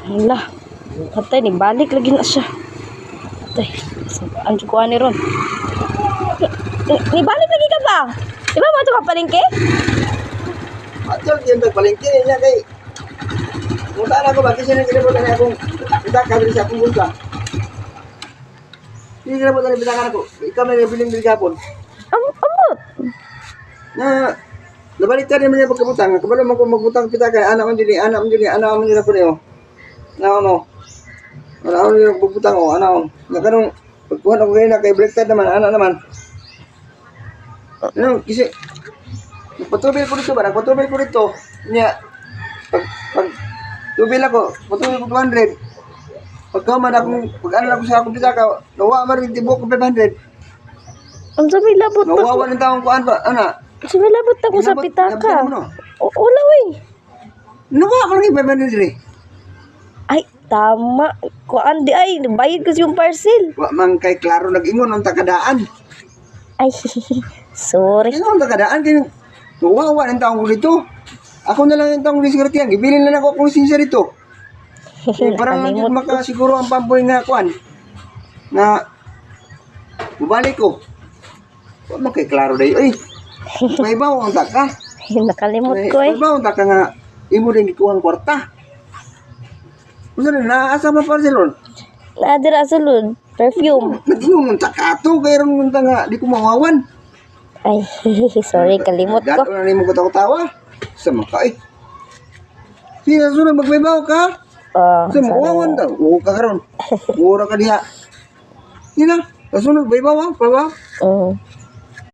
Hala. Katay, ni balik lagi na siya. Katay. Ang kuha ni Ron. Ni balik lagi ka ba? Di ba mo ito ka palengke? Atol, yung nagpalingkin niya kay... Punta na ako ba? Kasi nagkinabutan niya akong... Kita kabili sa akong bunta. Hindi kinabutan niya bitakan ako. Ikaw na nabiling din kapon. Amot. Na... Nabaliktad naman niya pagkabutang. Kabalo mo kung magbutang pitakan. Anak mo dili po niyo. Na ano. Anak mo dili magbutang o. Anak mo. Nakanong... Pagkuhan ako ngayon na kay baliktad naman. Anak naman. Ano, kasi... Patubil ko dito ba? Nagpatubil ko dito. Niya... Pag tubil ako, patubil ko 200. Pagkaman akong, pag-aral ako sa akong pitaka, nawa maring tibok ko 500. Ang sabi labot na ko. Nawawa ng taong kuhaan ba? Ana? Sabi labot na ko sa pitaka. Wala wey. Nawa maring 500 rin. Ay, tama. Kuan di ay, bayad kasi yung parcel. Wa man kay klaro nag-ingon ang takadaan. Ay, sorry. Ano ang takadaan? Kaya nawawa ng taong ko dito. Ako na lang yung taong lisgrati yan. Ibilin na lang ako kung sinsya dito. Parang lang yung makasiguro ang pamboy nga kuhan. Na bubalik ko. Huwag mo kay klaro dahi. Ay, may bawa ang taka. Nakalimot ko eh. May bawa ang taka nga. Imo din ikuhang kwarta. Kung saan na, naasa mo parcelon? Naadira sa lun. Perfume. Nag-inom ng taka to. Kaya rin nga di ko mawawan. Ay, sorry, kalimot ko. Gato na rin mo katawa. Sama ka eh. Sina sunod magbaybaw ka? Sa mawawan daw. Oo ka karon. Mura ka diha. Sina, kasunod baybaw ha? Baybaw?